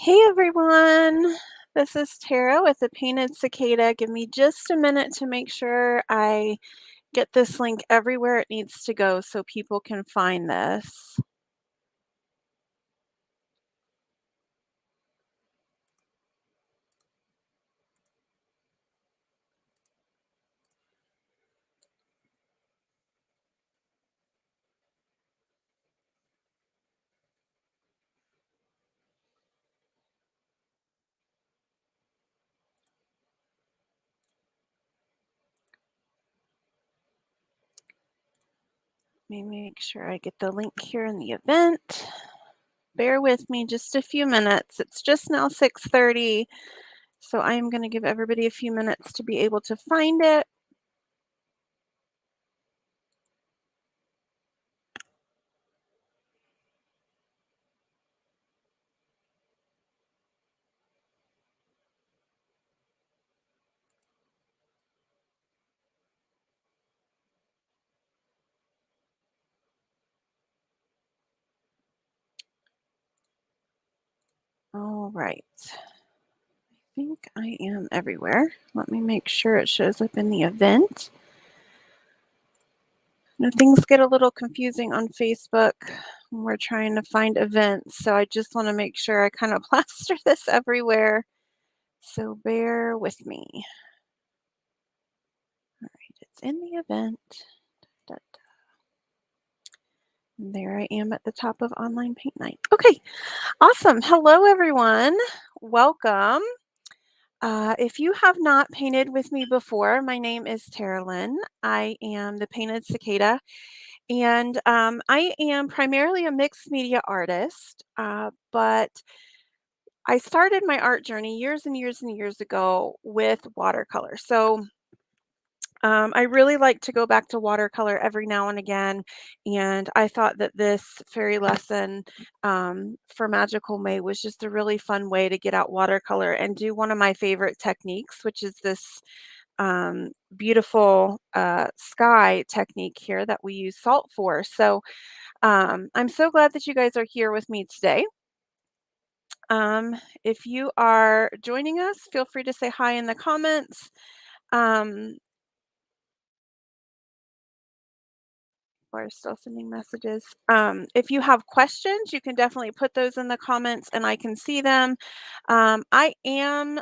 Hey everyone, this is Tara with the Painted Cicada. Give me just a minute to make sure I get this link everywhere it needs to go so people can find this. Let me make sure I get the link here in the event. Bear with me just a few minutes. It's just now 6:30, so I am going to give everybody a few minutes to be able to find it. All right. I think I am everywhere. Let me make sure it shows up in the event. You know, things get a little confusing on Facebook when we're trying to find events, so I just want to make sure I kind of plaster this everywhere. So bear with me. All right, it's in the event. Da, da. And there I am at the top of Online Paint Night. Okay, awesome. Hello, everyone. Welcome. If you have not painted with me before, my name is Tara Lynn. I am the Painted Cicada. And I am primarily a mixed media artist, but I started my art journey years and years and years ago with watercolor. So I really like to go back to watercolor every now and again. And I thought that this fairy lesson for Magical May was just a really fun way to get out watercolor and do one of my favorite techniques, which is this beautiful sky technique here that we use salt for. So I'm so glad that you guys are here with me today. If you are joining us, feel free to say hi in the comments. Um, we're still sending messages. If you have questions, you can definitely put those in the comments and I can see them. I am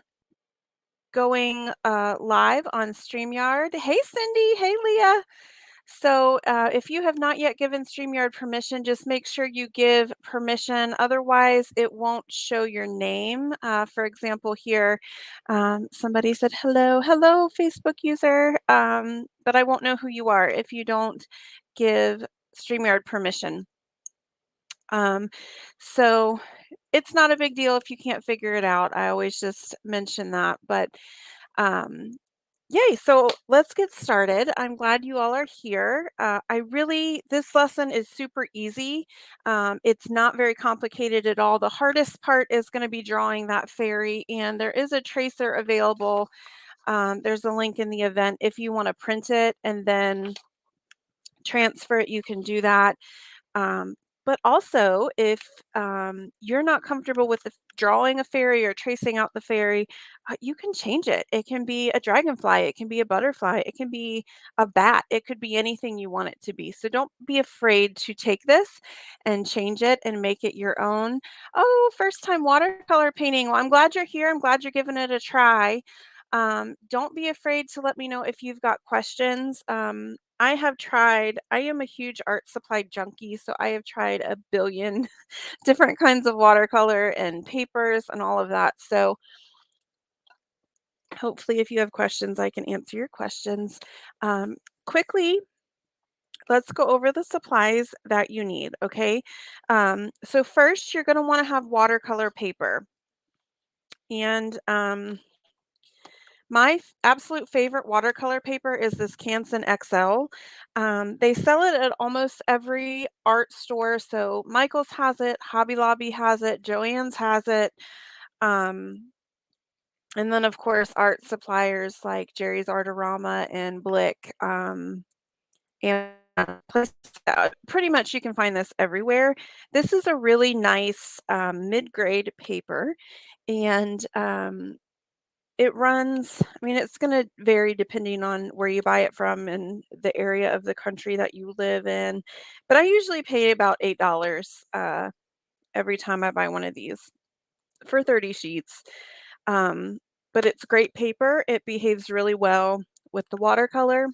going live on StreamYard. Hey, Cindy. Hey, Leah. So if you have not yet given StreamYard permission, just make sure you give permission. Otherwise, it won't show your name. For example, here, somebody said, hello, hello, Facebook user, but I won't know who you are if you don't give StreamYard permission. So it's not a big deal if you can't figure it out. I always just mention that, but um, yay, so let's get started. I'm glad you all are here. This lesson is super easy. It's not very complicated at all. The hardest part is going to be drawing that fairy, and there is a tracer available. There's a link in the event. If you want to print it and then transfer it, you can do that. But also, if you're not comfortable with drawing a fairy or tracing out the fairy, you can change it. It can be a dragonfly, it can be a butterfly, it can be a bat, it could be anything you want it to be. So don't be afraid to take this and change it and make it your own. Oh, first time watercolor painting. Well, I'm glad you're here. I'm glad you're giving it a try. Don't be afraid to let me know if you've got questions. I am a huge art supply junkie, so I have tried a billion different kinds of watercolor and papers and all of that. So hopefully if you have questions, I can answer your questions. Quickly, let's go over the supplies that you need, okay? So first, you're gonna wanna have watercolor paper. And my absolute favorite watercolor paper is this Canson XL. They sell it at almost every art store. So Michael's has it, Hobby Lobby has it, Joann's has it. And then, of course, art suppliers like Jerry's Artorama and Blick, Amazon Plus, pretty much you can find this everywhere. This is a really nice mid-grade paper, and it runs, I mean, it's going to vary depending on where you buy it from and the area of the country that you live in. But I usually pay about $8 every time I buy one of these for 30 sheets. Um, but it's great paper. It behaves really well with the watercolor.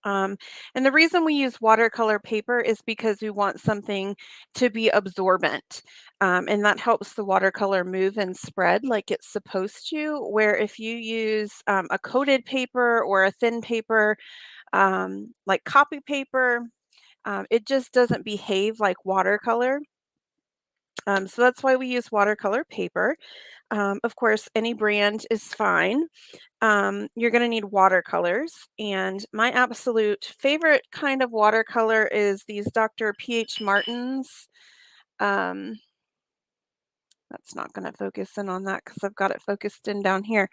Um, and the reason we use watercolor paper is because we want something to be absorbent. And that helps the watercolor move and spread like it's supposed to. Where if you use a coated paper or a thin paper, like copy paper, it just doesn't behave like watercolor. So that's why we use watercolor paper. Of course, any brand is fine. You're going to need watercolors. And my absolute favorite kind of watercolor is these Dr. P.H. Martin's. Um, that's not going to focus in on that because I've got it focused in down here.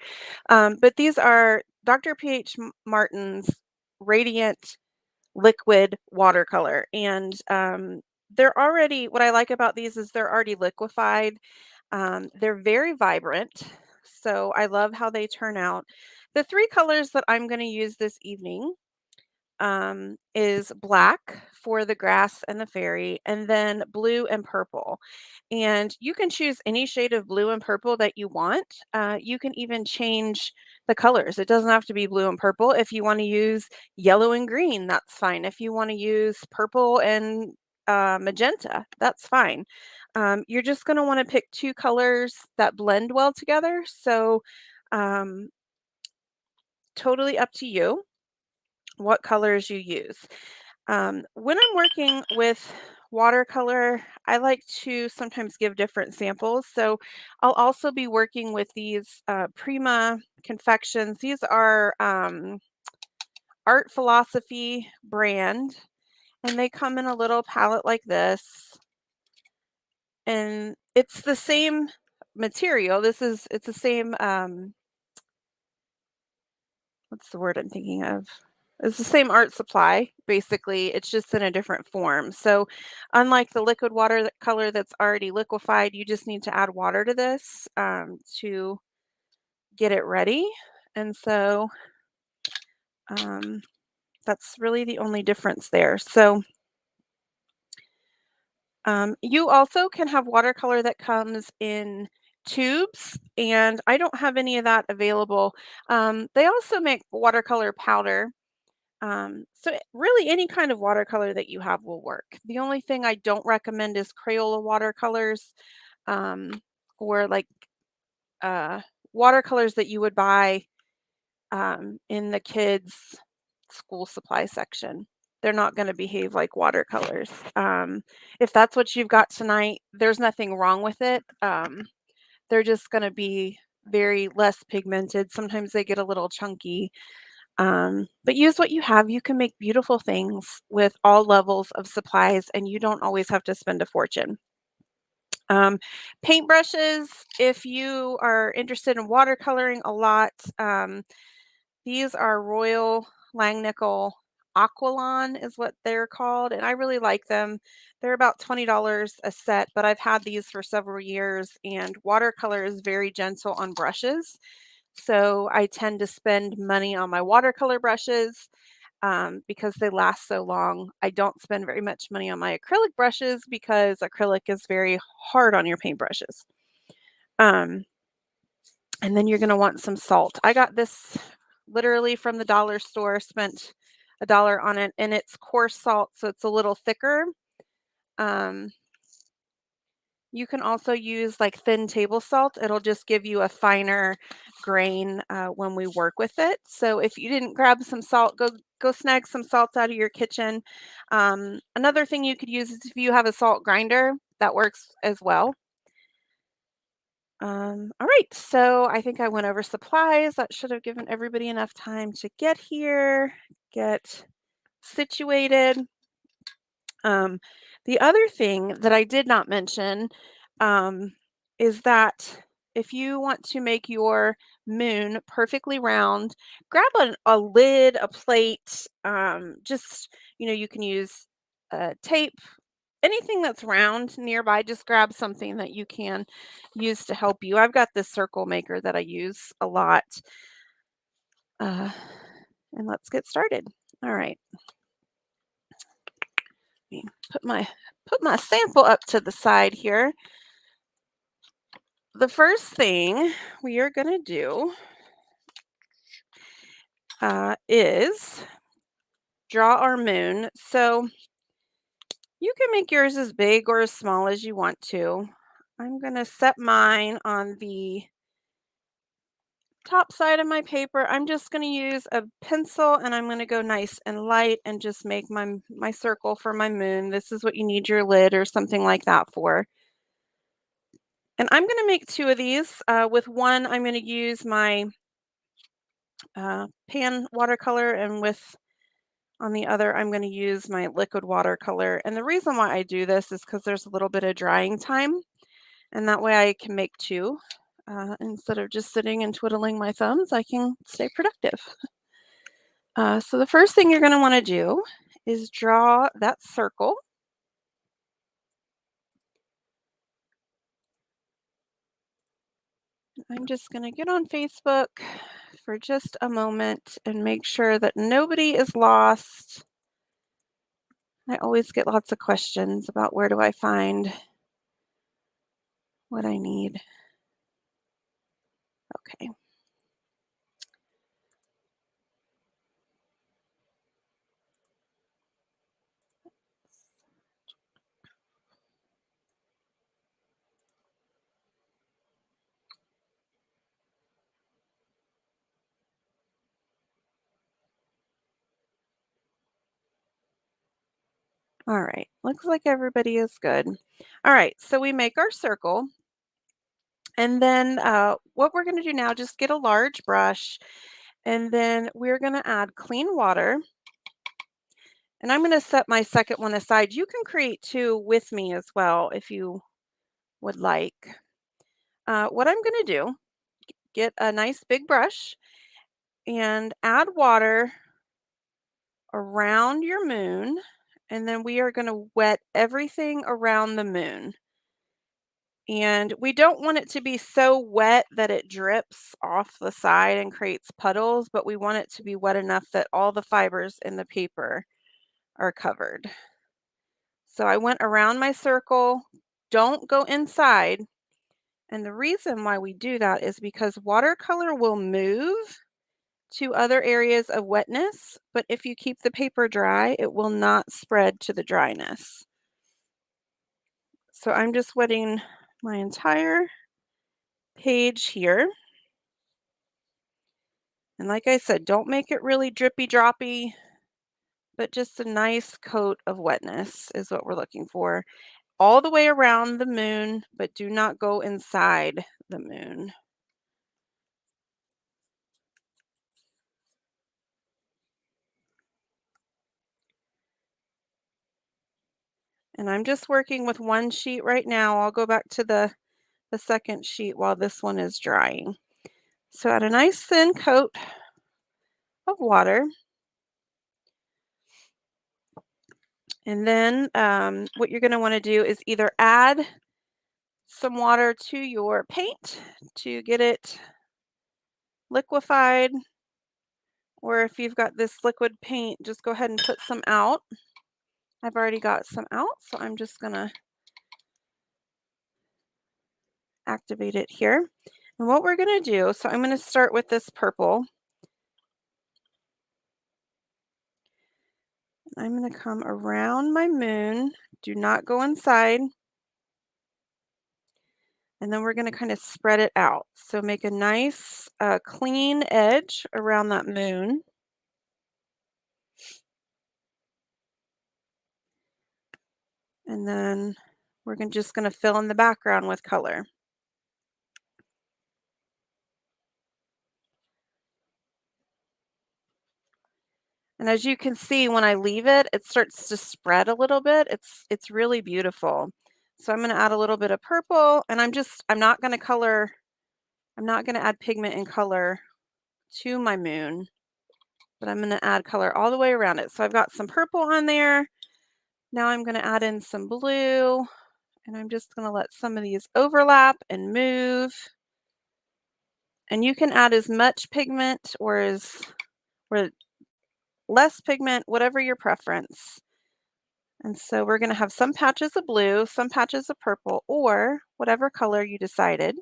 But these are Dr. P.H. Martin's Radiant Liquid Watercolor. And they're already, what I like about these is they're already liquefied. They're very vibrant, so I love how they turn out. The three colors that I'm going to use this evening is black for the grass and the fairy, and then blue and purple. And you can choose any shade of blue and purple that you want. You can even change the colors. It doesn't have to be blue and purple. If you want to use yellow and green, that's fine. If you want to use purple and magenta, that's fine. You're just going to want to pick two colors that blend well together. So, um, totally up to you what colors you use. When I'm working with watercolor, I like to sometimes give different samples. So I'll also be working with these Prima confections. These are Art Philosophy brand, and they come in a little palette like this. And it's the same material. It's the same what's the word I'm thinking of? It's the same art supply, basically. It's just in a different form. So, unlike the liquid watercolor that's already liquefied, you just need to add water to this to get it ready. And so, um, that's really the only difference there. So, you also can have watercolor that comes in tubes, and I don't have any of that available. They also make watercolor powder. Really any kind of watercolor that you have will work. The only thing I don't recommend is Crayola watercolors, um, or like uh, watercolors that you would buy in the kids' school supply section. They're not going to behave like watercolors. If that's what you've got tonight, there's nothing wrong with it. They're just going to be very less pigmented. Sometimes they get a little chunky. But use what you have. You can make beautiful things with all levels of supplies, and you don't always have to spend a fortune. Paintbrushes, if you are interested in watercoloring a lot, these are Royal Langnickel Aqualon is what they're called, and I really like them. They're about $20 a set, but I've had these for several years, and watercolor is very gentle on brushes. So I tend to spend money on my watercolor brushes because they last so long. I don't spend very much money on my acrylic brushes because acrylic is very hard on your paintbrushes. Um, and then you're going to want some salt. I got this literally from the dollar store, spent $1 on it, and it's coarse salt, so it's a little thicker. Um, You can also use like thin table salt. It'll just give you a finer grain when we work with it. So if you didn't grab some salt, go snag some salt out of your kitchen. Another thing you could use is if you have a salt grinder, that works as well. All right, so I think I went over supplies. That should have given everybody enough time to get here, get situated. The other thing that I did not mention um, is that if you want to make your moon perfectly round, grab a lid, a plate, just, you can use tape, anything that's round nearby, just grab something that you can use to help you. I've got this circle maker that I use a lot. Uh, and let's get started. All right. Let me put my sample up to the side here. The first thing we are going to do is draw our moon. So you can make yours as big or as small as you want to. I'm going to set mine on the top side of my paper. I'm just going to use a pencil and I'm going to go nice and light and just make my circle for my moon. This is what you need your lid or something like that for. And I'm going to make two of these. With one, I'm going to use my pan watercolor, and on the other, I'm going to use my liquid watercolor. And the reason why I do this is because there's a little bit of drying time, and that way I can make two. Instead of just sitting and twiddling my thumbs, I can stay productive. So the first thing you're going to want to do is draw that circle. I'm just going to get on Facebook for just a moment and make sure that nobody is lost. I always get lots of questions about where do I find what I need. Okay. All right, looks like everybody is good. All right, so we make our circle. And then what we're going to do now, just get a large brush, and then we're going to add clean water. And I'm going to set my second one aside. You can create two with me as well if you would like. What I'm going to do, get a nice big brush and add water around your moon. And then we are going to wet everything around the moon. And we don't want it to be so wet that it drips off the side and creates puddles, but we want it to be wet enough that all the fibers in the paper are covered. So I went around my circle. Don't go inside. And the reason why we do that is because watercolor will move to other areas of wetness, but if you keep the paper dry, it will not spread to the dryness. So I'm just wetting my entire page here. And like I said, don't make it really drippy droppy, but just a nice coat of wetness is what we're looking for. All the way around the moon, but do not go inside the moon. And I'm just working with one sheet right now. I'll go back to the second sheet while this one is drying. So add a nice thin coat of water. And then what you're going to want to do is either add some water to your paint to get it liquefied, or if you've got this liquid paint, just go ahead and put some out. I've already got some out, so I'm just going to activate it here. And what we're going to do, so I'm going to start with this purple. I'm going to come around my moon. Do not go inside. And then we're going to kind of spread it out. So make a nice clean edge around that moon. And then we're just going to fill in the background with color. And as you can see, when I leave it, it starts to spread a little bit. It's really beautiful. So I'm going to add a little bit of purple, and I'm not going to color I'm not going to add pigment and color to my moon, but I'm going to add color all the way around it. So I've got some purple on there. Now I'm going to add in some blue, and I'm just going to let some of these overlap and move. And you can add as much pigment or less pigment, whatever your preference. And so we're going to have some patches of blue, some patches of purple, or whatever color you decided.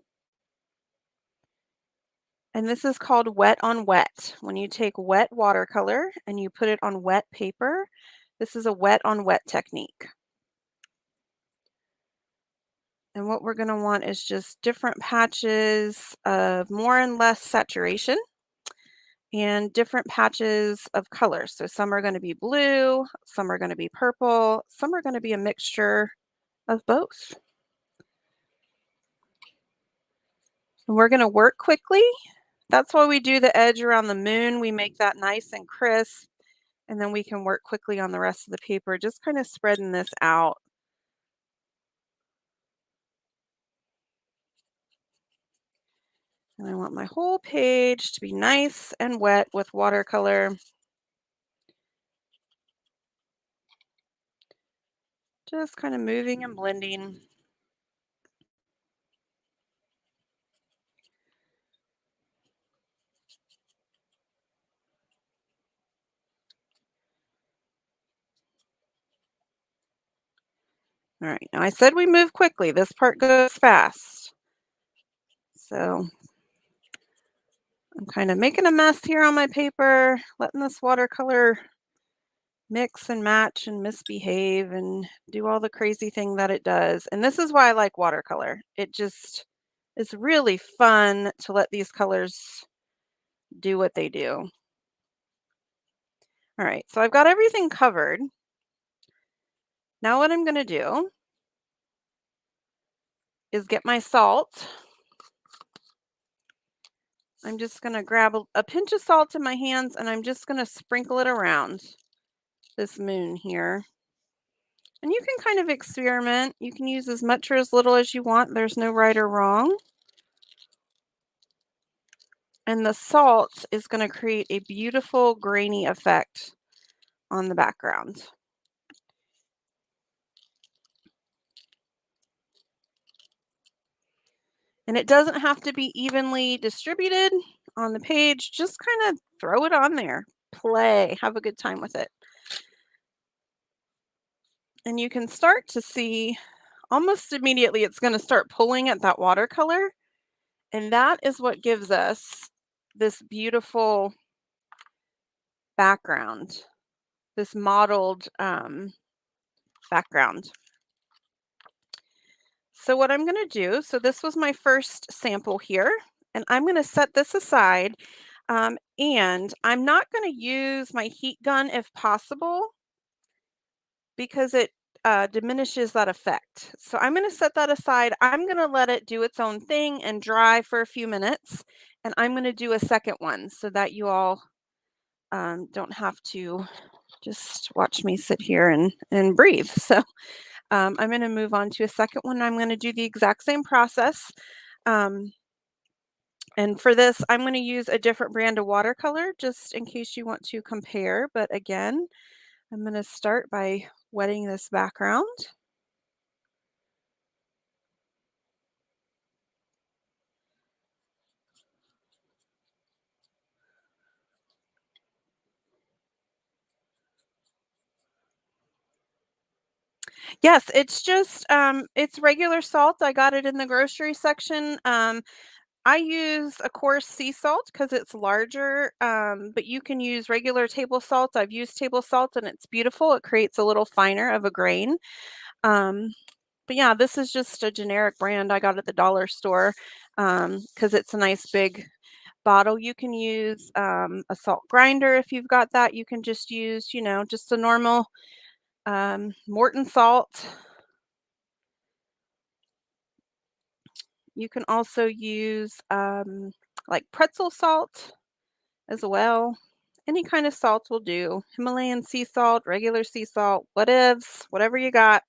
And this is called wet on wet. When you take wet watercolor and you put it on wet paper, this is a wet on wet technique. And what we're going to want is just different patches of more and less saturation and different patches of color. So some are going to be blue, some are going to be purple, some are going to be a mixture of both. And we're going to work quickly. That's why we do the edge around the moon. We make that nice and crisp, and then we can work quickly on the rest of the paper, just kind of spreading this out. And I want my whole page to be nice and wet with watercolor. Just kind of moving and blending. All right, now I said we move quickly. This part goes fast. So I'm kind of making a mess here on my paper, letting this watercolor mix and match and misbehave and do all the crazy thing that it does. And this is why I like watercolor. It just is really fun to let these colors do what they do. All right, so I've got everything covered. Now what I'm going to do is get my salt. I'm just going to grab a pinch of salt in my hands, and I'm just going to sprinkle it around this moon here. And you can kind of experiment. You can use as much or as little as you want. There's no right or wrong. And the salt is going to create a beautiful grainy effect on the background. And it doesn't have to be evenly distributed on the page. Just kind of throw it on there. Play. Have a good time with it. And you can start to see almost immediately it's going to start pulling at that watercolor. And that is what gives us this beautiful background, this modeled background. So what I'm going to do, so this was my first sample here, and I'm going to set this aside, and I'm not going to use my heat gun if possible because it diminishes that effect. So I'm going to set that aside. I'm going to let it do its own thing and dry for a few minutes, and I'm going to do a second one so that you all don't have to just watch me sit here and breathe. So I'm going to move on to a second one. I'm going to do the exact same process. And for this, I'm going to use a different brand of watercolor just in case you want to compare. But again, I'm going to start by wetting this background. Yes, it's just it's regular salt. I got it in the grocery section. I use, of course, sea salt because it's larger, but you can use regular table salt. I've used table salt and it's beautiful. It creates a little finer of a grain. But yeah, this is just a generic brand I got at the dollar store because it's a nice big bottle. You can use a salt grinder if you've got that. You can just use, just a normal Morton salt. You can also use like pretzel salt as well. Any kind of salt will do. Himalayan sea salt, regular sea salt, whatevs, whatever you got.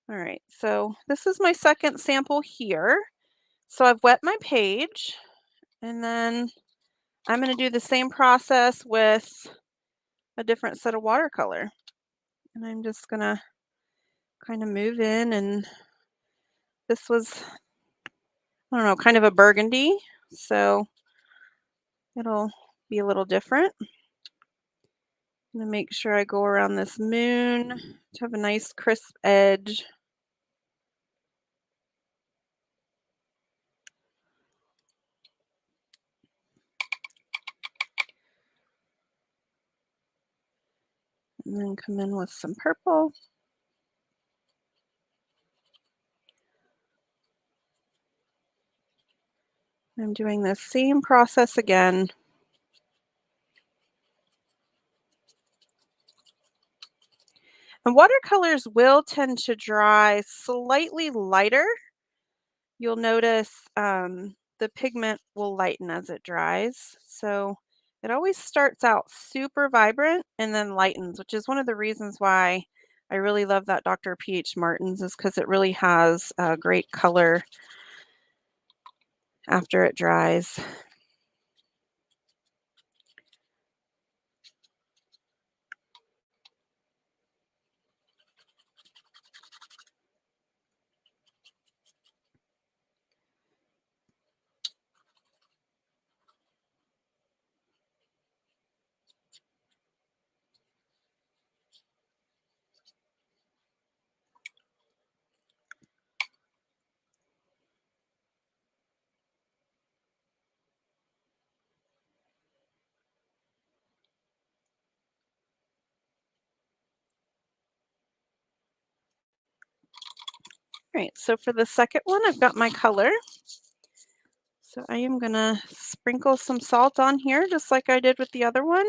All right, so this is my second sample here. So I've wet my page, and then I'm going to do the same process with a different set of watercolor. And I'm just going to kind of move in, and this was, I don't know, kind of a burgundy, so it'll be a little different. I'm going to make sure I go around this moon to have a nice crisp edge. And then come in with some purple. I'm doing the same process again. And watercolors will tend to dry slightly lighter. You'll notice the pigment will lighten as it dries. So it always starts out super vibrant and then lightens, which is one of the reasons why I really love that Dr. P.H. Martin's, is because it really has a great color after it dries. All right, so for the second one, I've got my color. So I am gonna sprinkle some salt on here, just like I did with the other one.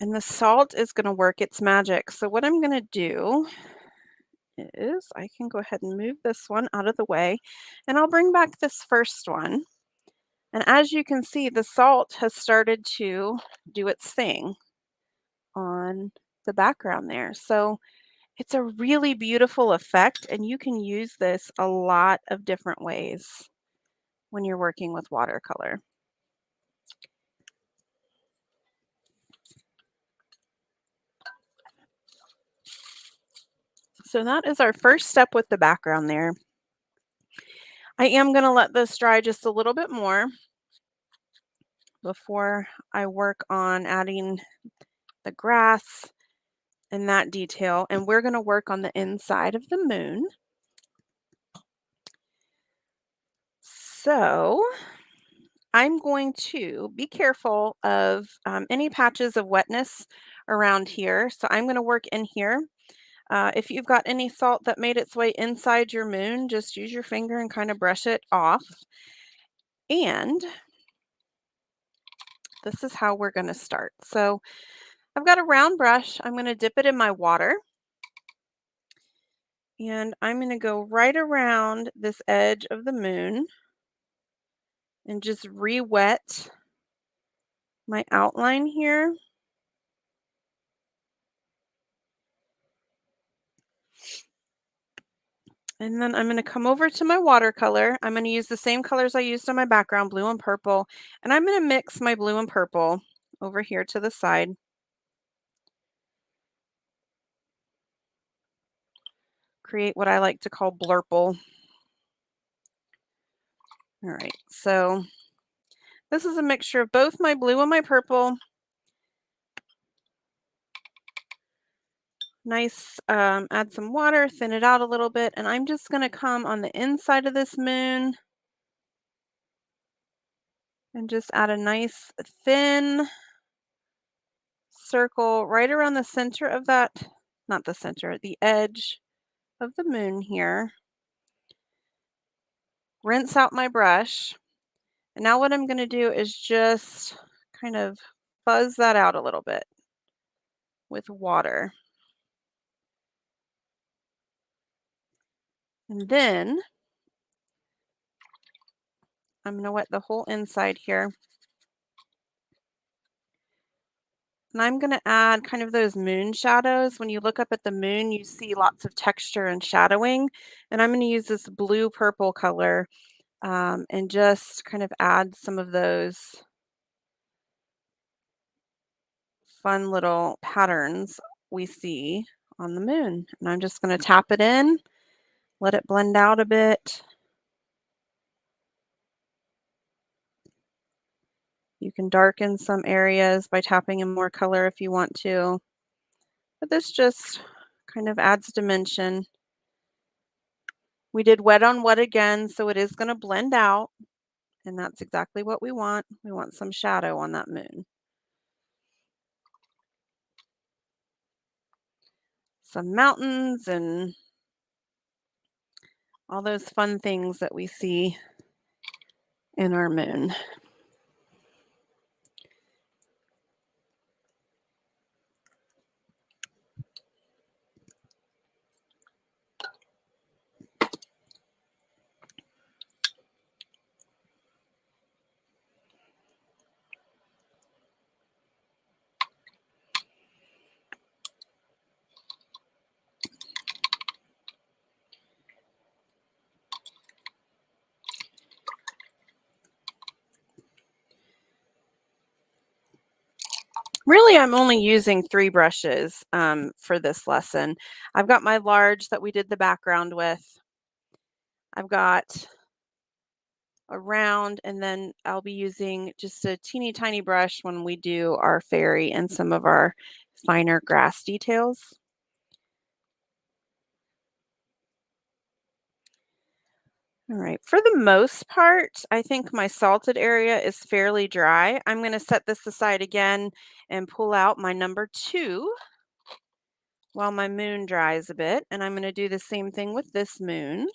And the salt is gonna work its magic. So what I'm gonna do is I can go ahead and move this one out of the way, and I'll bring back this first one. And as you can see, the salt has started to do its thing on the background there. So it's a really beautiful effect, and you can use this a lot of different ways when you're working with watercolor. So that is our first step with the background there. I am going to let this dry just a little bit more before I work on adding the grass and that detail. And we're going to work on the inside of the moon. So I'm going to be careful of any patches of wetness around here. So I'm going to work in here. If you've got any salt that made its way inside your moon, just use your finger and kind of brush it off. And this is how we're going to start. So I've got a round brush. I'm going to dip it in my water. And I'm going to go right around this edge of the moon and just re-wet my outline here. And then I'm going to come over to my watercolor. I'm going to use the same colors I used on my background, blue and purple. And I'm going to mix my blue and purple over here to the side. Create what I like to call blurple. All right, so this is a mixture of both my blue and my purple. Nice, add some water, thin it out a little bit, and I'm just going to come on the inside of this moon and just add a nice thin circle right around the center of that, not the center, the edge of the moon here. Rinse out my brush, And now what I'm going to do is just kind of fuzz that out a little bit with water. And then I'm going to wet the whole inside here. And I'm going to add kind of those moon shadows. When you look up at the moon, you see lots of texture and shadowing. And I'm going to use this blue purple color and just kind of add some of those fun little patterns we see on the moon. And I'm just going to tap it in, let it blend out a bit. You can darken some areas by tapping in more color if you want to. But this just kind of adds dimension. We did wet on wet again, so it is going to blend out. And that's exactly what we want. We want some shadow on that moon. Some mountains and all those fun things that we see in our moon. Really, I'm only using 3 brushes for this lesson. I've got my large that we did the background with. I've got a round, and then I'll be using just a teeny tiny brush when we do our fairy and some of our finer grass details. All right, for the most part, I think my salted area is fairly dry. I'm going to set this aside again and pull out my number 2 while my moon dries a bit. And I'm going to do the same thing with this moon.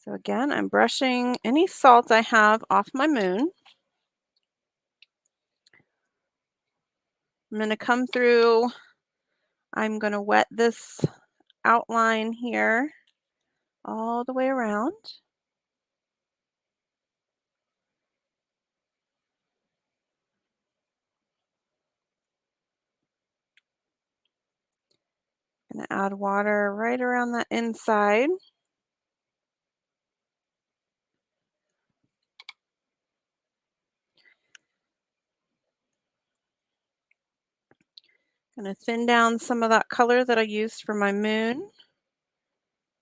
So again, I'm brushing any salt I have off my moon. I'm going to come through. I'm going to wet this outline here all the way around. Going to add water right around that inside. Going to thin down some of that color that I used for my moon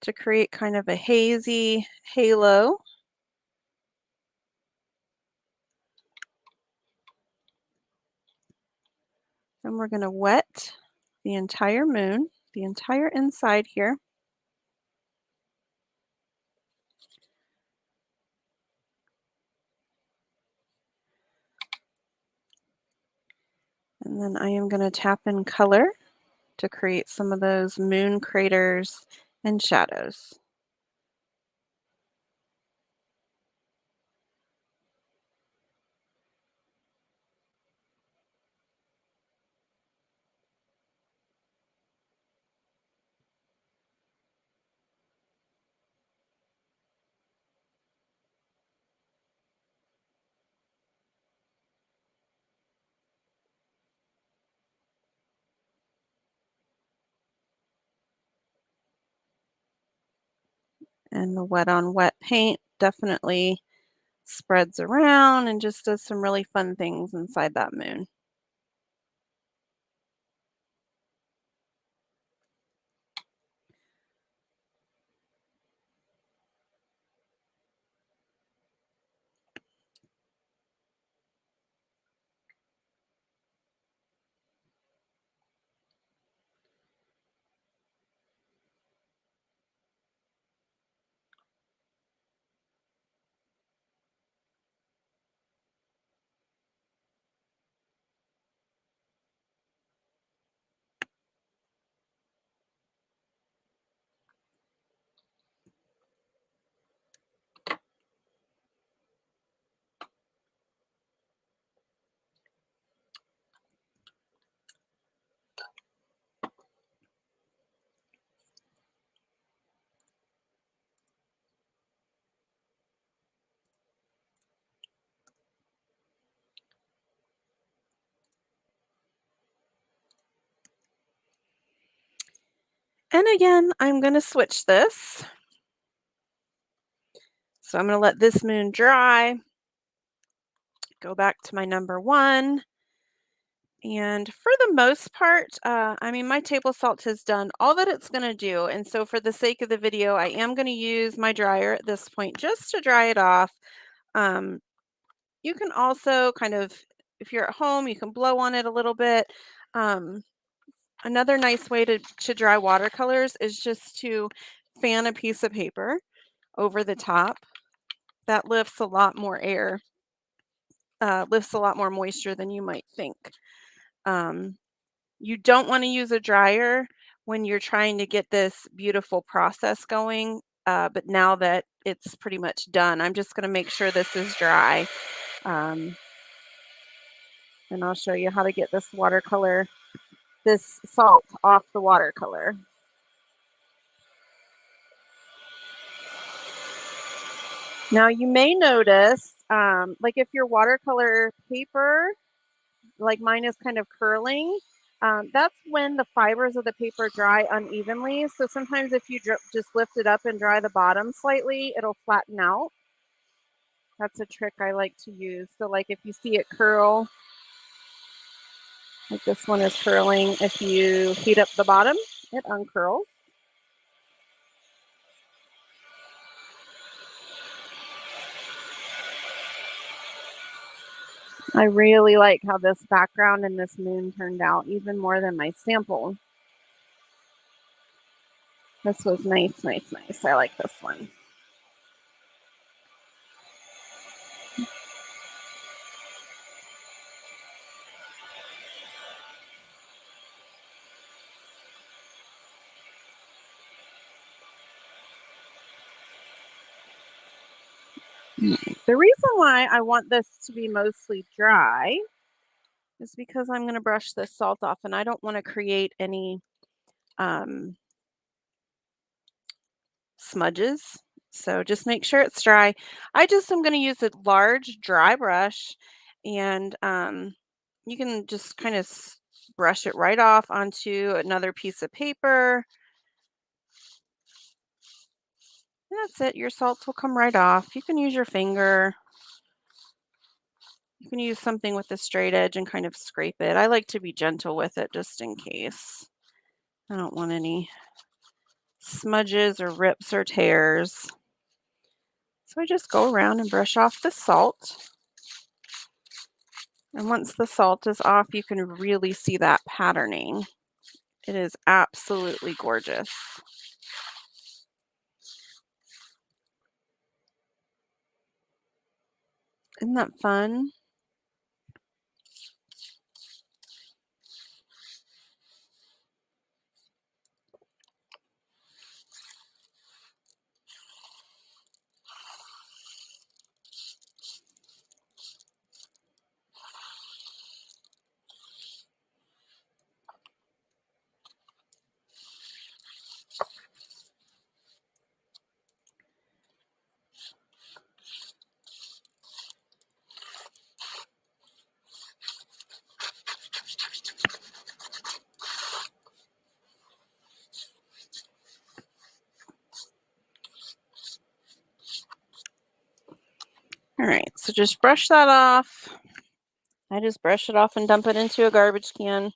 to create kind of a hazy halo. Then we're going to wet the entire moon, the entire inside here. And then I am going to tap in color to create some of those moon craters and shadows. And the wet on wet paint definitely spreads around and just does some really fun things inside that moon. And again, I'm going to switch this. So I'm going to let this moon dry, go back to my number one. And for the most part, I mean, my table salt has done all that it's going to do. And so for the sake of the video, I am going to use my dryer at this point just to dry it off. Um, you can also kind of, if you're at home, you can blow on it a little bit. Um, Another nice way to dry watercolors is just to fan a piece of paper over the top. That lifts a lot more air, lifts a lot more moisture than you might think. Um, You don't wanna use a dryer when you're trying to get this beautiful process going, but now that it's pretty much done, I'm just gonna make sure this is dry, um, and I'll show you how to get this salt off the watercolor. Now you may notice, like if your watercolor paper, like mine is kind of curling, that's when the fibers of the paper dry unevenly. So sometimes if you just lift it up and dry the bottom slightly, it'll flatten out. That's a trick I like to use. So like if you see it curl, like this one is curling, if you heat up the bottom, it uncurls. I really like how this background and this moon turned out, even more than my sample. This was nice, nice, nice. I like this one. The reason why I want this to be mostly dry is because I'm going to brush this salt off and I don't want to create any um, smudges. So just make sure it's dry. I just am going to use a large dry brush and you can just kind of brush it right off onto another piece of paper. And that's it. Your salts will come right off. You can use your finger. You can use something with a straight edge and kind of scrape it. I like to be gentle with it just in case. I don't want any smudges or rips or tears. So I just go around and brush off the salt. And once the salt is off, you can really see that patterning. It is absolutely gorgeous. Isn't that fun? All right, so just brush that off. I just brush it off and dump it into a garbage can.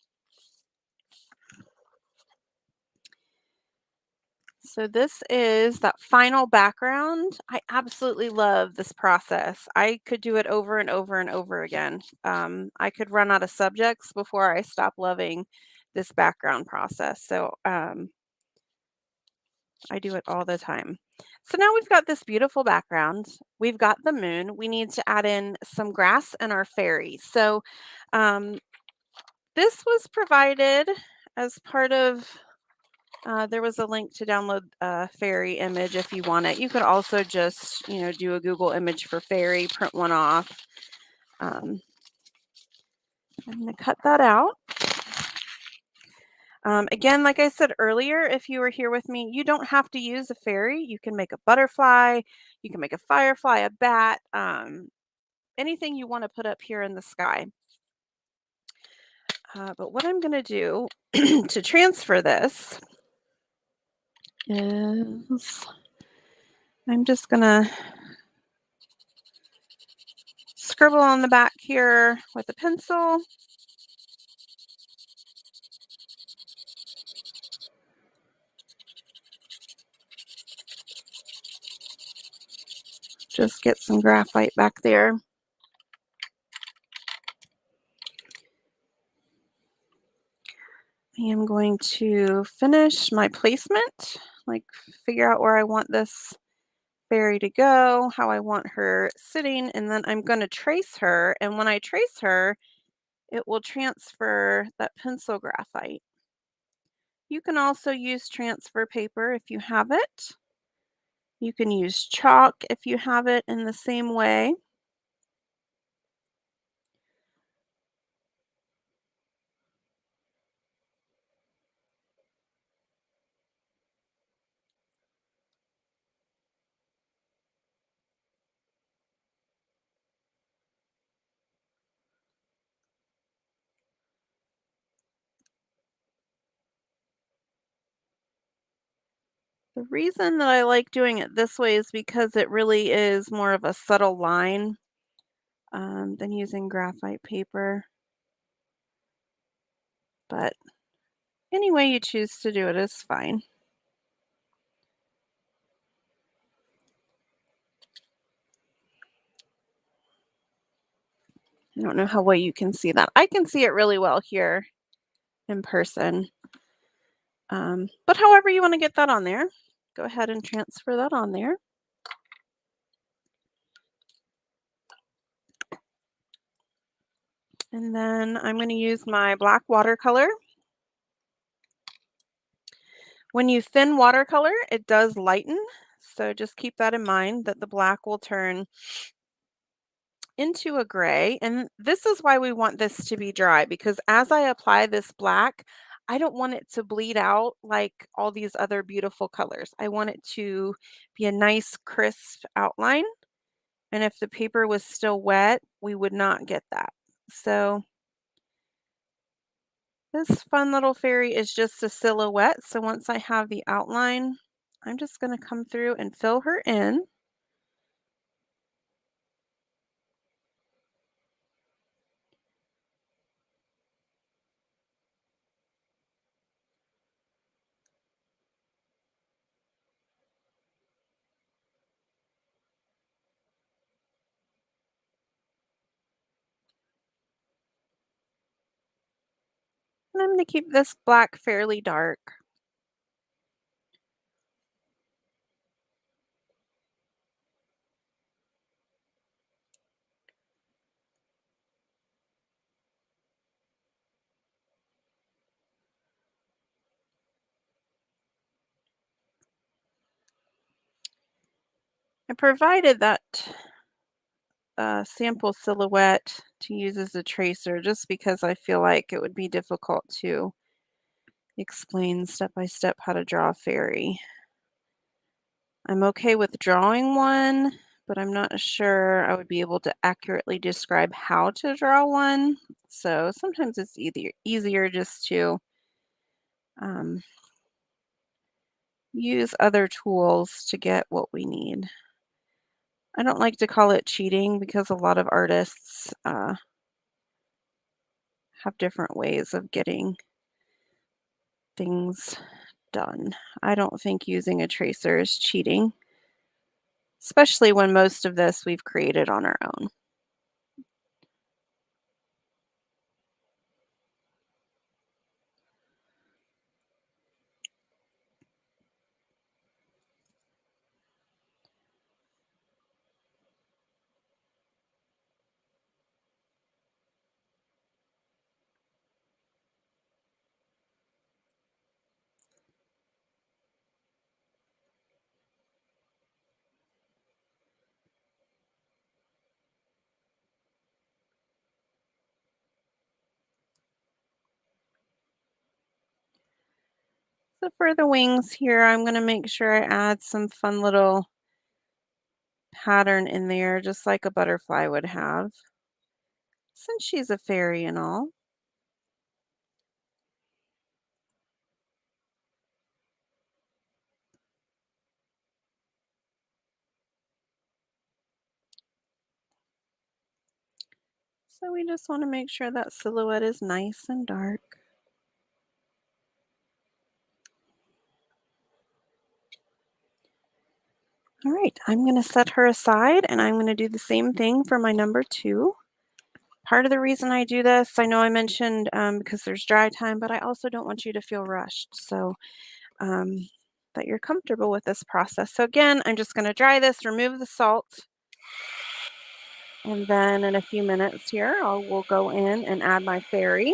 So this is that final background. I absolutely love this process. I could do it over and over and over again. I could run out of subjects before I stop loving this background process. So I do it all the time. So now we've got this beautiful background. We've got the moon. We need to add in some grass and our fairy. So um, this was provided as part of there was a link to download a fairy image if you want it. You could also just, do a Google image for fairy, print one off. I'm going to cut that out. Again, like I said earlier, if you were here with me, you don't have to use a fairy. You can make a butterfly, you can make a firefly, a bat, anything you want to put up here in the sky. But what I'm going to do to transfer this is I'm just gonna scribble on the back here with a pencil. Just get some graphite back there. I am going to finish my placement, like figure out where I want this fairy to go, how I want her sitting, and then I'm going to trace her. And when I trace her, it will transfer that pencil graphite. You can also use transfer paper if you have it. You can use chalk if you have it in the same way. The reason that I like doing it this way is because it really is more of a subtle line than using graphite paper. But any way you choose to do it is fine. I don't know how well you can see that. I can see it really well here in person. But however you want to get that on there, go ahead and transfer that on there. And then I'm going to use my black watercolor. When you thin watercolor, it does lighten. So just keep that in mind that the black will turn into a gray. And this is why we want this to be dry, because as I apply this black, I don't want it to bleed out like all these other beautiful colors. I want it to be a nice crisp outline. And if the paper was still wet, we would not get that. So this fun little fairy is just a silhouette. So once I have the outline, I'm just going to come through and fill her in. And I'm going to keep this black fairly dark. I provided that sample silhouette to use as a tracer just because I feel like it would be difficult to explain step by step how to draw a fairy. I'm okay with drawing one, but I'm not sure I would be able to accurately describe how to draw one. So sometimes it's easier just to um, use other tools to get what we need. I don't like to call it cheating because a lot of artists have different ways of getting things done. I don't think using a tracer is cheating, especially when most of this we've created on our own. So for the wings here, I'm going to make sure I add some fun little pattern in there, just like a butterfly would have, since she's a fairy and all. So we just want to make sure that silhouette is nice and dark. All right, I'm going to set her aside and I'm going to do the same thing for my number 2. Part of the reason I do this, I know I mentioned because there's dry time, but I also don't want you to feel rushed. So um, that you're comfortable with this process. So again, I'm just going to dry this, remove the salt, and then in a few minutes here, we'll go in and add my fairy.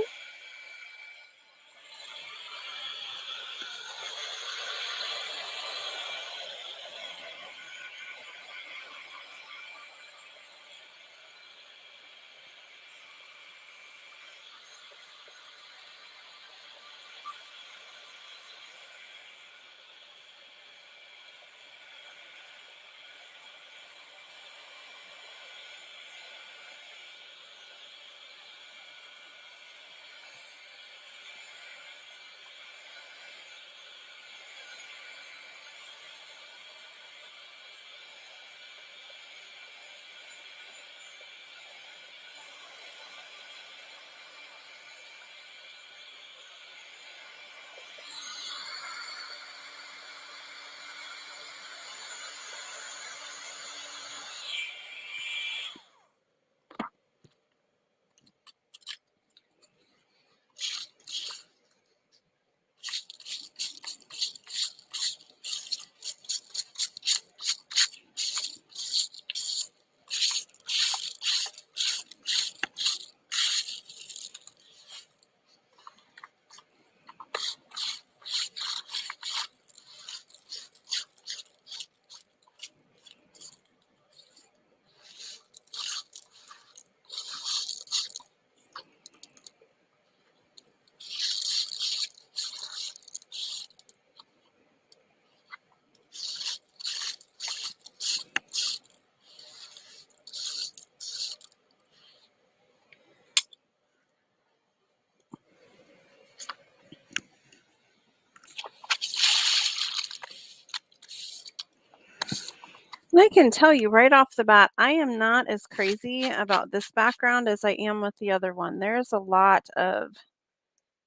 And I can tell you right off the bat, I am not as crazy about this background as I am with the other one. There's a lot of,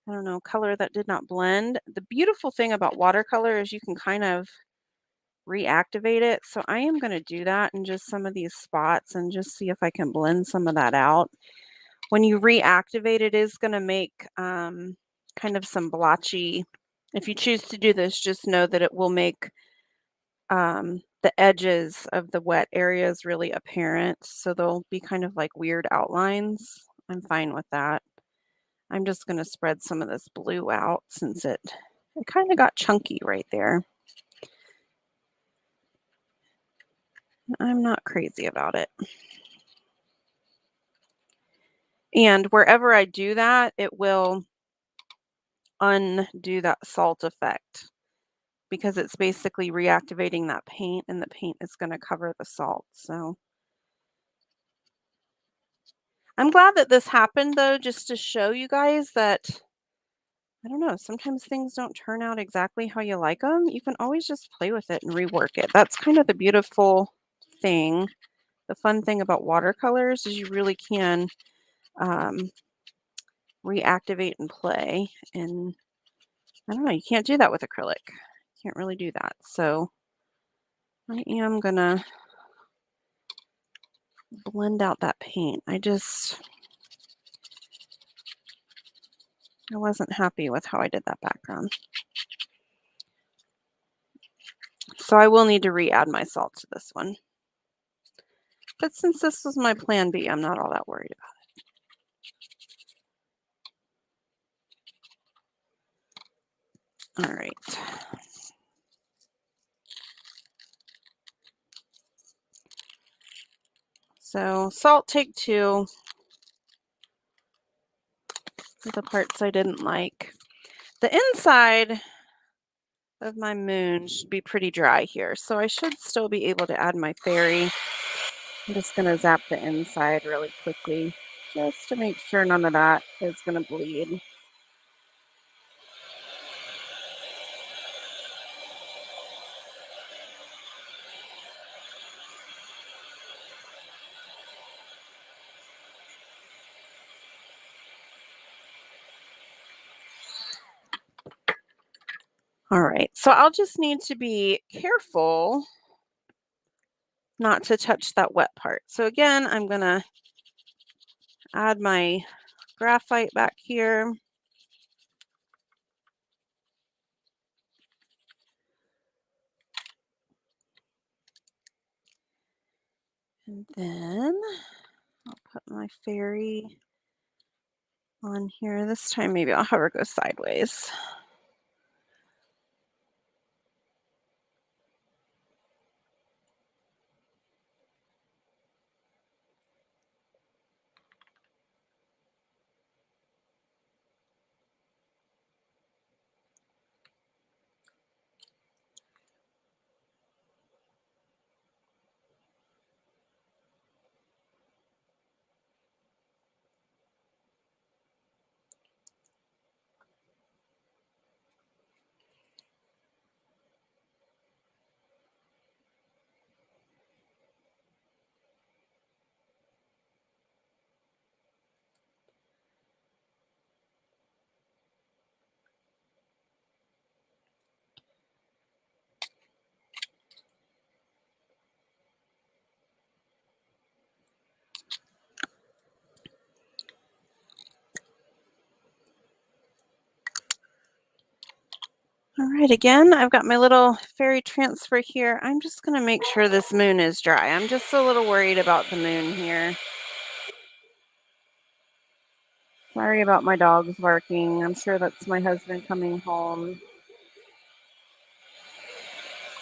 I don't know, color that did not blend. The beautiful thing about watercolor is you can kind of reactivate it. So I am going to do that in just some of these spots and just see if I can blend some of that out. When you reactivate, it is going to make kind of some blotchy. If you choose to do this, just know that it will make the edges of the wet areas really apparent. So they'll be kind of like weird outlines. I'm fine with that. I'm just going to spread some of this blue out since it kind of got chunky right there. I'm not crazy about it. And wherever I do that, it will undo that salt effect because it's basically reactivating that paint and the paint is going to cover the salt. So I'm glad that this happened though, just to show you guys that, I don't know, sometimes things don't turn out exactly how you like them. You can always just play with it and rework it. That's kind of the beautiful thing. The fun thing about watercolors is you really can reactivate and play. And I don't know, you can't do that with acrylic. You can't really do that. So I am gonna blend out that paint. I wasn't happy with how I did that background. So I will need to re-add my salt to this one. But since this was my plan B, I'm not all that worried about it. All right. So salt take 2 for the parts I didn't like. The inside of my moon should be pretty dry here, so I should still be able to add my fairy. I'm just going to zap the inside really quickly just to make sure none of that is going to bleed. All right, so I'll just need to be careful not to touch that wet part. So again, I'm gonna add my graphite back here. And then I'll put my fairy on here. This time maybe I'll have her go sideways. All right, again, I've got my little fairy transfer here. I'm just gonna make sure this moon is dry. I'm just a little worried about the moon here. Sorry about my dogs barking. I'm sure that's my husband coming home.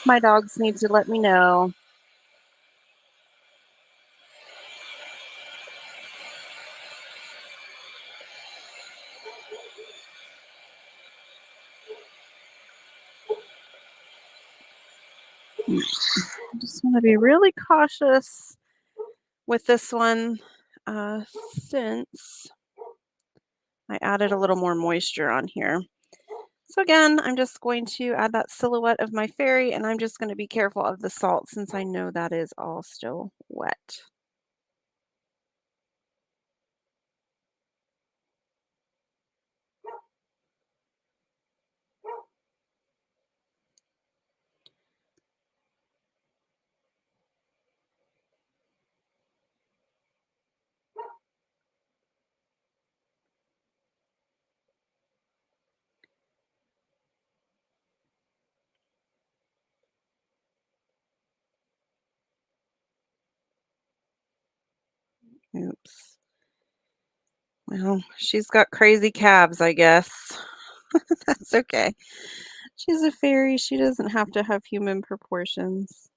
My dogs need to let me know. I just want to be really cautious with this one since I added a little more moisture on here. So again, I'm just going to add that silhouette of my fairy, and I'm just going to be careful of the salt since I know that is all still wet. Oops. Well, she's got crazy calves, I guess. That's okay. She's a fairy. She doesn't have to have human proportions.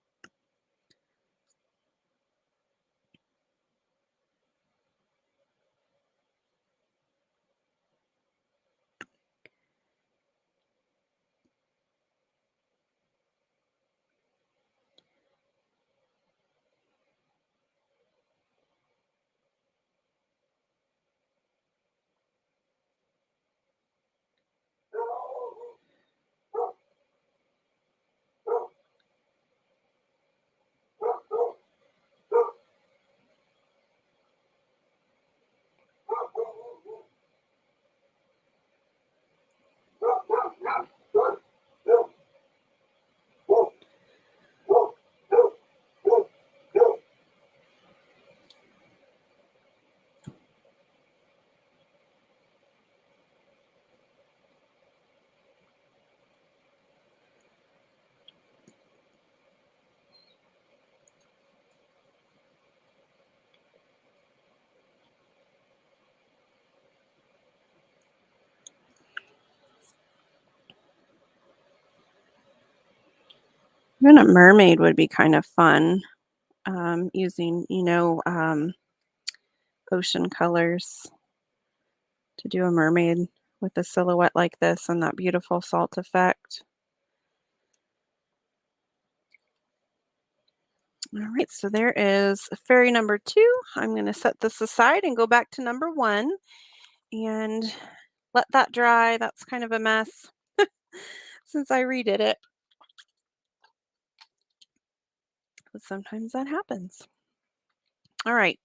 Even a mermaid would be kind of fun using, ocean colors to do a mermaid with a silhouette like this and that beautiful salt effect. All right, so there is fairy number 2. I'm going to set this aside and go back to number 1 and let that dry. That's kind of a mess since I redid it, but sometimes that happens. All right,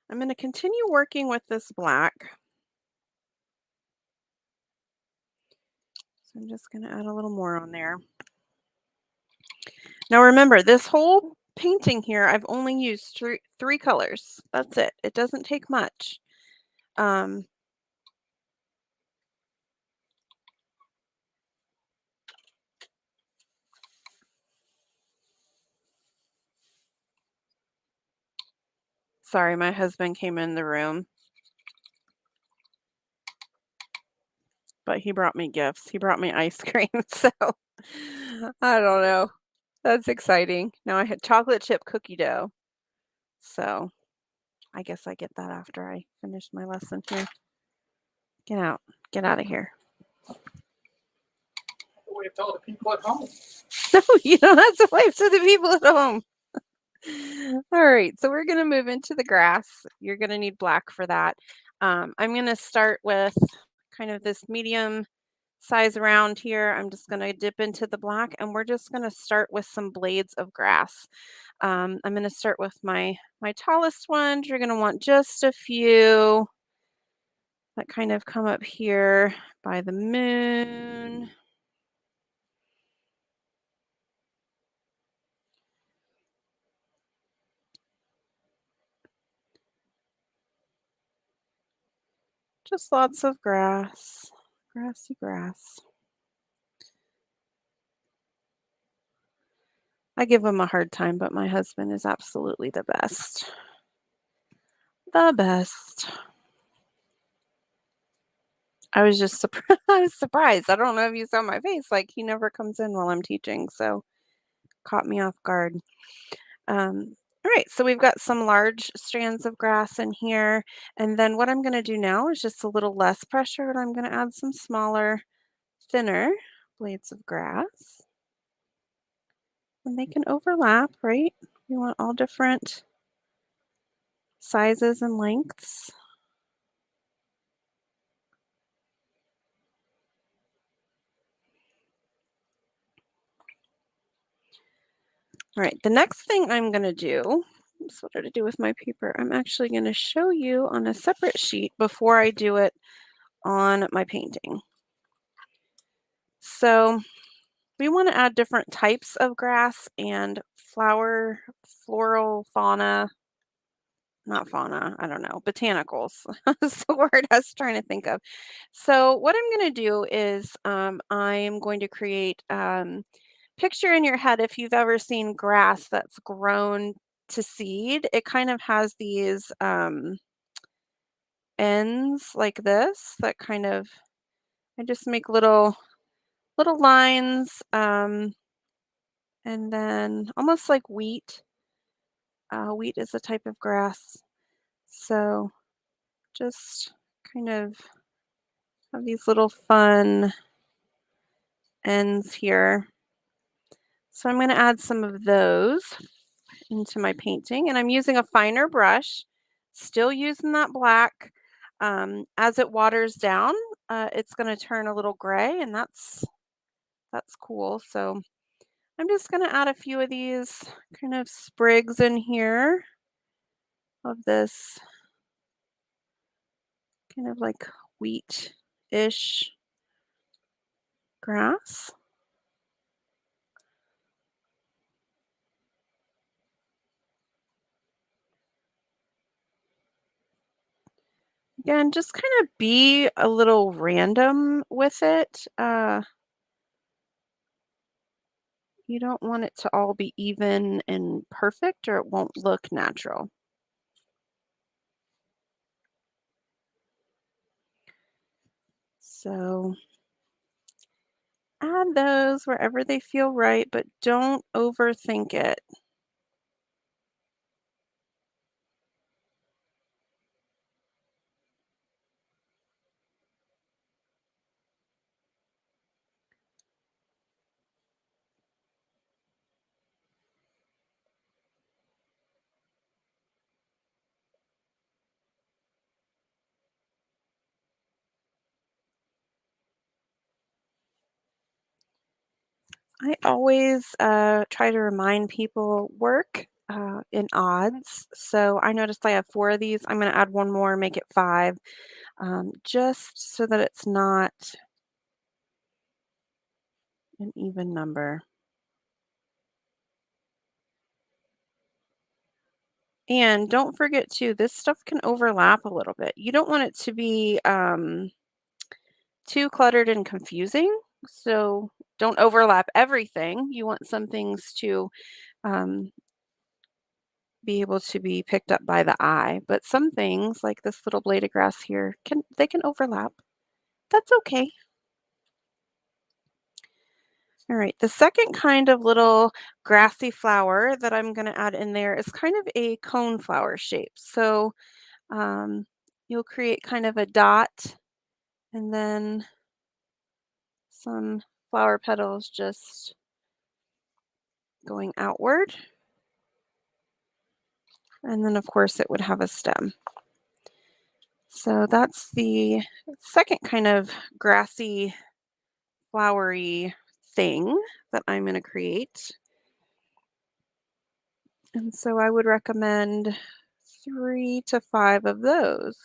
I'm going to continue working with this black. I'm just going to add a little more on there. Now remember, this whole painting here, I've only used three colors. That's it. It doesn't take much. Sorry, my husband came in the room. But he brought me gifts. He brought me ice cream, so I don't know. That's exciting. Now I had chocolate chip cookie dough. So I guess I get that after I finish my lesson here. Get out. Get out of here. Wave to all the people at home. No, you don't have to wave to the people at home. All right, so we're going to move into the grass. You're going to need black for that. I'm going to start with kind of this medium size round here. I'm just going to dip into the black, and we're just going to start with some blades of grass. I'm going to start with my tallest ones. You're going to want just a few that kind of come up here by the moon. Just lots of grass, grassy grass. I give him a hard time, but my husband is absolutely the best. The best. I was just surprised. I was surprised. I don't know if you saw my face. Like, he never comes in while I'm teaching, so caught me off guard. All right, so we've got some large strands of grass in here. And then what I'm going to do now is just a little less pressure, and I'm going to add some smaller, thinner blades of grass. And they can overlap, right? We want all different sizes and lengths. All right, the next thing I'm going to do, what to do with my paper, I'm actually going to show you on a separate sheet before I do it on my painting. So we want to add different types of grass and floral fauna, not fauna, I don't know, botanicals. That's the word I was trying to think of. So what I'm going to do is I'm going to create picture in your head if you've ever seen grass that's grown to seed. It kind of has these ends like this that kind of, I just make little lines and then almost like wheat. Wheat is a type of grass. So just kind of have these little fun ends here. So I'm going to add some of those into my painting, and I'm using a finer brush, still using that black. As it waters down, it's going to turn a little gray, and that's cool. So I'm just going to add a few of these kind of sprigs in here of this kind of like wheat-ish grass. Again, just kind of be a little random with it. You don't want it to all be even and perfect, or it won't look natural. So add those wherever they feel right, but don't overthink it. I always try to remind people work in odds. So I noticed I have 4 of these. I'm going to add one more, make it 5, just so that it's not an even number. And don't forget too, this stuff can overlap a little bit. You don't want it to be too cluttered and confusing. So don't overlap everything. You want some things to um, be able to be picked up by the eye, but some things like this little blade of grass here can overlap. That's okay. All right, the second kind of little grassy flower that I'm going to add in there is kind of a cone flower shape. So um, you'll create kind of a dot and then some flower petals just going outward. And then, of course, it would have a stem. So that's the second kind of grassy, flowery thing that I'm going to create. And so I would recommend 3 to 5 of those.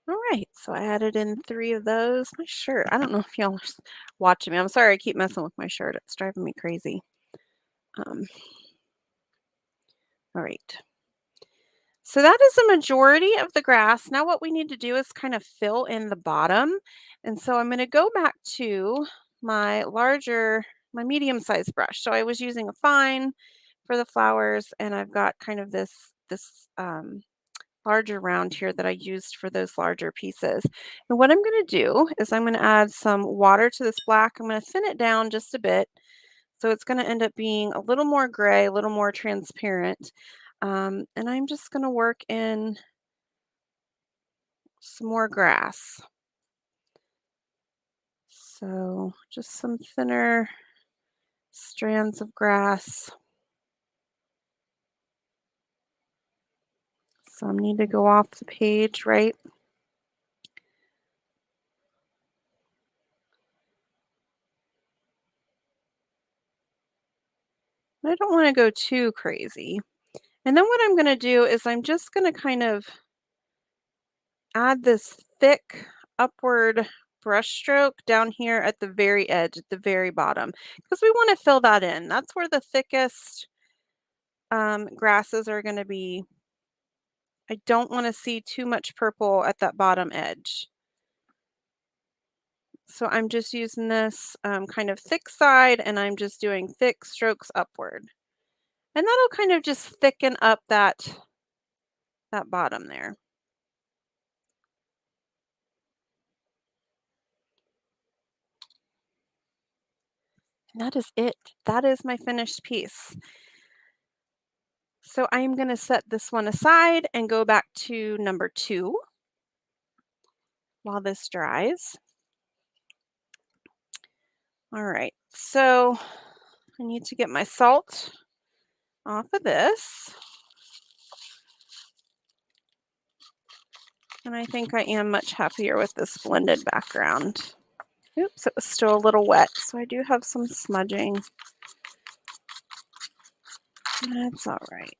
All right, so I added in 3 of those. My shirt, I don't know if y'all are watching me. I'm sorry I keep messing with my shirt. It's driving me crazy. Um, all right. So that is the majority of the grass. Now what we need to do is kind of fill in the bottom. And so I'm going to go back to my medium-sized brush. So I was using a fine for the flowers, and I've got kind of this larger round here that I used for those larger pieces. And what I'm going to do is I'm going to add some water to this black. I'm going to thin it down just a bit. So it's going to end up being a little more gray, a little more transparent. And I'm just going to work in some more grass. So just some thinner strands of grass. Some need to go off the page, right? I don't want to go too crazy. And then what I'm going to do is I'm just going to kind of add this thick upward brush stroke down here at the very edge, at the very bottom, because we want to fill that in. That's where the thickest grasses are going to be. I don't want to see too much purple at that bottom edge. So I'm just using this kind of thick side, and I'm just doing thick strokes upward. And that'll kind of just thicken up that bottom there. And that is it. That is my finished piece. So I'm going to set this one aside and go back to number 2 while this dries. All right, so I need to get my salt off of this. And I think I am much happier with this blended background. Oops, it was still a little wet, so I do have some smudging. That's all right.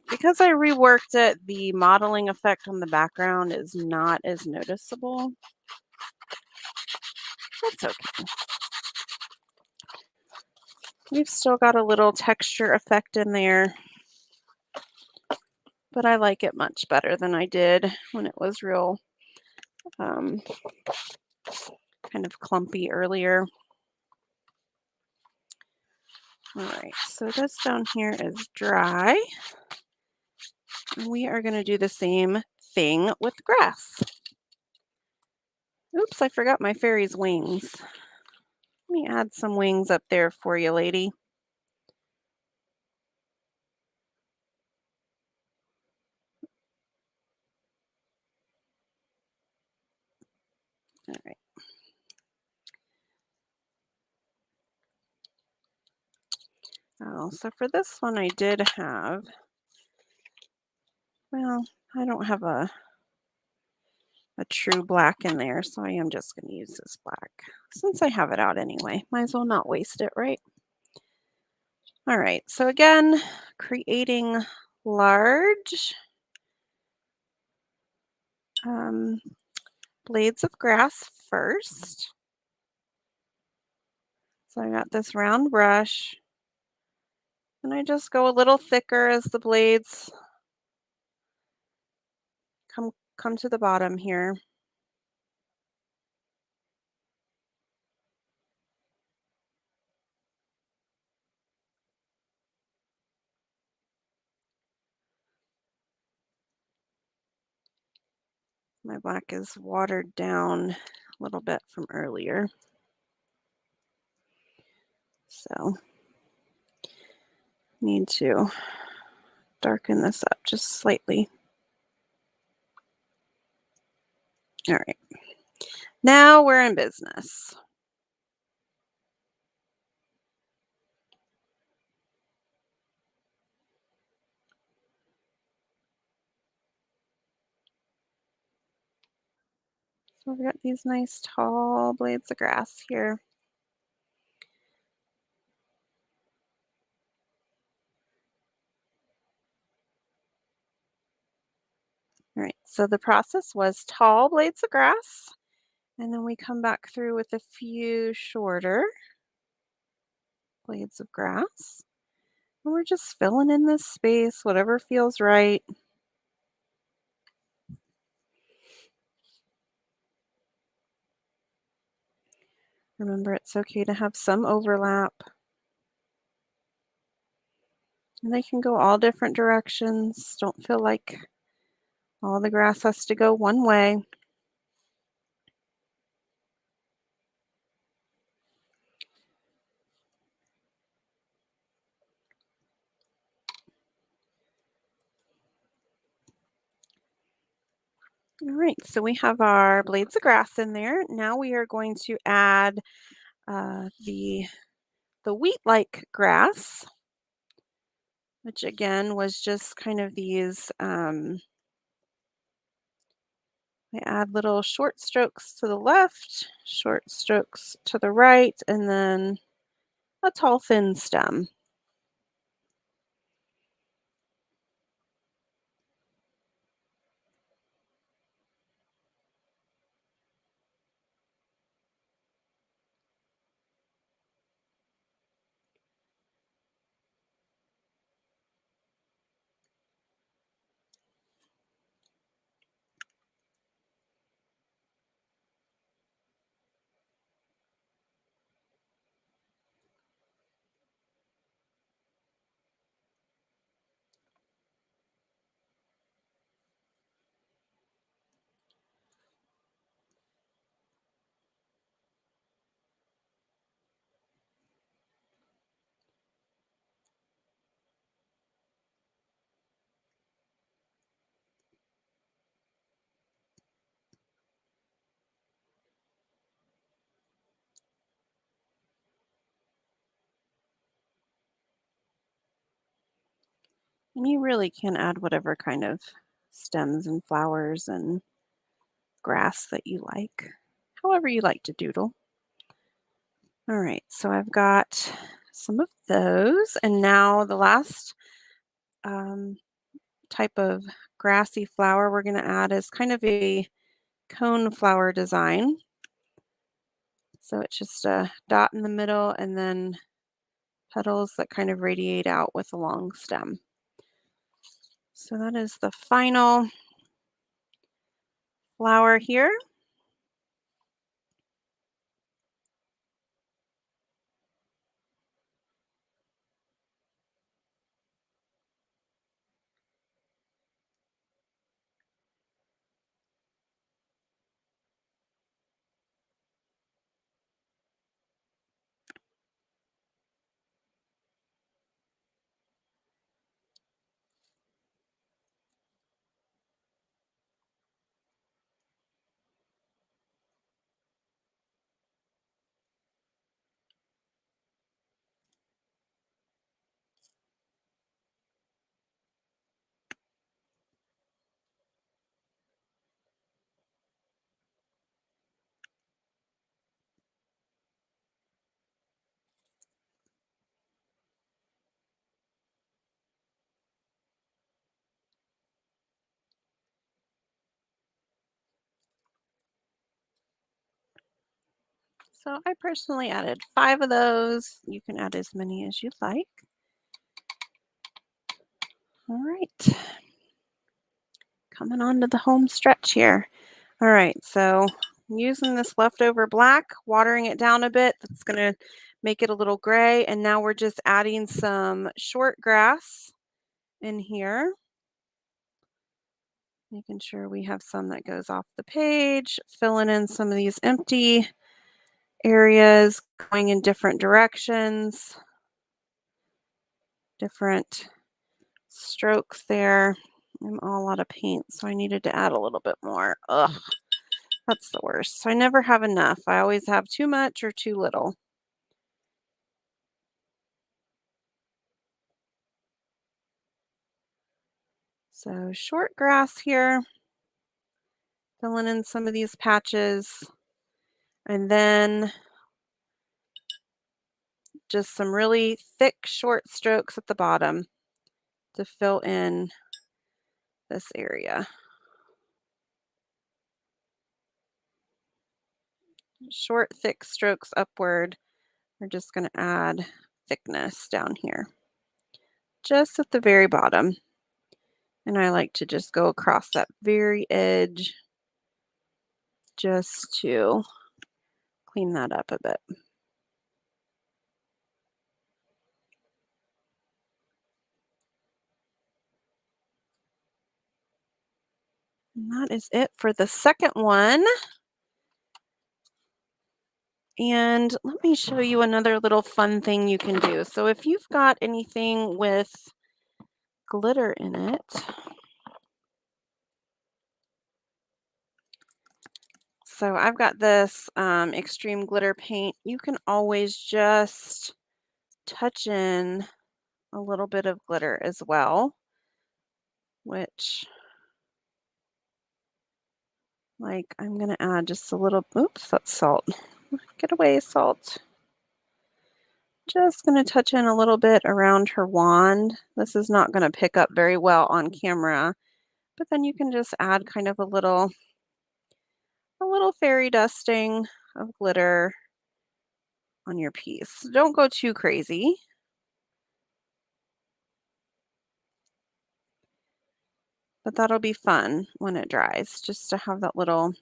Because I reworked it, the modeling effect on the background is not as noticeable. That's okay. We've still got a little texture effect in there. but I like it much better than I did when it was real um, kind of clumpy earlier. All right, so this down here is dry. And we are going to do the same thing with grass. Oops, I forgot my fairy's wings. Let me add some wings up there for you, lady. All right. Oh, so for this one I did have, well, I don't have a true black in there, so I am just going to use this black. Since I have it out anyway, might as well not waste it, right? All right, so again, creating large um, blades of grass first. So I got this round brush, and I just go a little thicker as the blades come to the bottom here. My black is watered down a little bit from earlier. So need to darken this up just slightly. All right. Now we're in business. So we've got these nice tall blades of grass here. All right, so the process was tall blades of grass, and then we come back through with a few shorter blades of grass. And we're just filling in this space, whatever feels right. Remember, it's okay to have some overlap. And they can go all different directions. Don't feel like all the grass has to go one way. All right, so we have our blades of grass in there. Now we are going to add the wheat-like grass, which again was just kind of these, I add little short strokes to the left, short strokes to the right, and then a tall, thin stem. And you really can add whatever kind of stems and flowers and grass that you like, however you like to doodle. All right, so I've got some of those, and now the last um, type of grassy flower we're going to add is kind of a cone flower design. So it's just a dot in the middle and then petals that kind of radiate out with a long stem. So that is the final flower here. So I personally added 5 of those. You can add as many as you like. All right, coming on to the home stretch here. All right, so I'm using this leftover black, watering it down a bit. That's gonna make it a little gray. And now we're just adding some short grass in here. Making sure we have some that goes off the page, filling in some of these empty areas, going in different directions, different strokes there. I'm all out of paint, so I needed to add a little bit more. Ugh, that's the worst. So I never have enough. I always have too much or too little. So short grass here, filling in some of these patches, and then just some really thick, short strokes at the bottom to fill in this area. Short, thick strokes upward. We're just going to add thickness down here, just at the very bottom. And I like to just go across that very edge just to clean that up a bit. And that is it for the second one. And let me show you another little fun thing you can do. So if you've got anything with glitter in it, so I've got this extreme glitter paint. You can always just touch in a little bit of glitter as well, which, like, I'm going to add just a little, oops, that's salt. Get away, salt. Just going to touch in a little bit around her wand. This is not going to pick up very well on camera, but then you can just add kind of a little fairy dusting of glitter on your piece. Don't go too crazy. But that'll be fun when it dries, just to have that little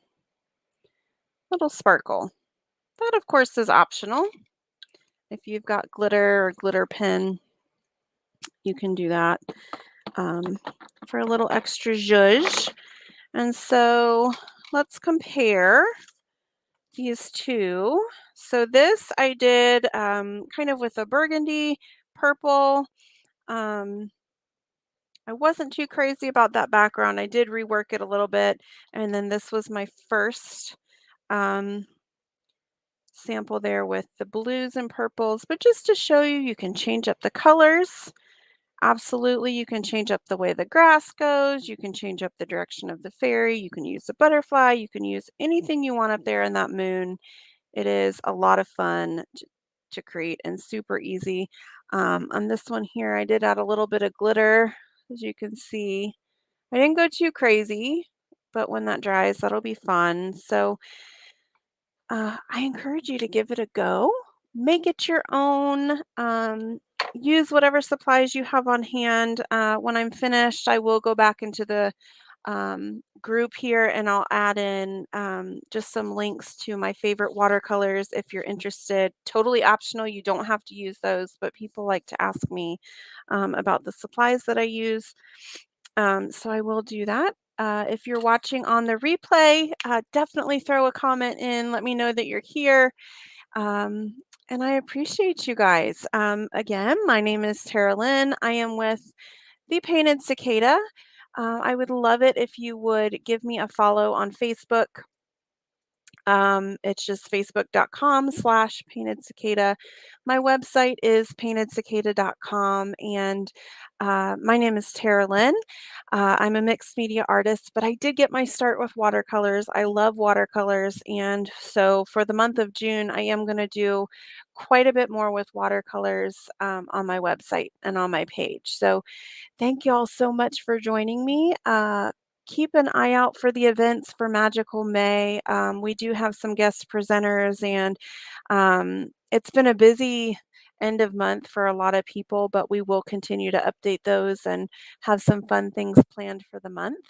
sparkle. That, of course, is optional. If you've got glitter or glitter pen, you can do that for a little extra zhuzh. And so let's compare these two. So this I did kind of with a burgundy purple. I wasn't too crazy about that background. I did rework it a little bit. And then this was my first sample there with the blues and purples. But just to show you, you can change up the colors. Absolutely, you can change up the way the grass goes. You can change up the direction of the fairy. You can use a butterfly. You can use anything you want up there in that moon. It is a lot of fun to create and super easy. On this one here, I did add a little bit of glitter, as you can see. I didn't go too crazy, but when that dries, that'll be fun. So I encourage you to give it a go. Make it your own. use whatever supplies you have on hand. When I'm finished, I will go back into the group here and I'll add in just some links to my favorite watercolors if you're interested. Totally optional. You don't have to use those, but people like to ask me about the supplies that I use. So I will do that. If you're watching on the replay, definitely throw a comment in. Let me know that you're here. Um, and I appreciate you guys. Again, my name is Tara Lynn. I am with the Painted Cicada. I would love it if you would give me a follow on Facebook. It's just facebook.com/painted cicada. My website is paintedcicada.com, and my name is Tara Lynn. I'm a mixed media artist, but I did get my start with watercolors. I love watercolors, and so for the month of June, I am going to do quite a bit more with watercolors on my website and on my page. So thank you all so much for joining me. Keep an eye out for the events for Magical May. We do have some guest presenters, and it's been a busy end of month for a lot of people, but we will continue to update those and have some fun things planned for the month.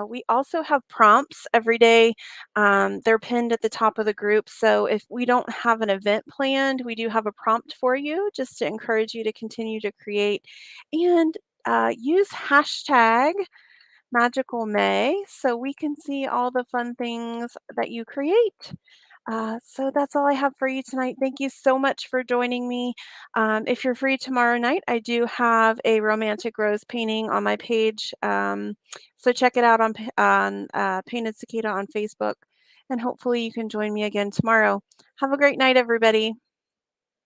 We also have prompts every day. They're pinned at the top of the group. So if we don't have an event planned, we do have a prompt for you just to encourage you to continue to create. And use hashtag Magical May so we can see all the fun things that you create. So that's all I have for you tonight. Thank you so much for joining me. If you're free tomorrow night, I do have a romantic rose painting on my page. So check it out on Painted Cicada on Facebook, and hopefully you can join me again tomorrow. Have a great night, everybody.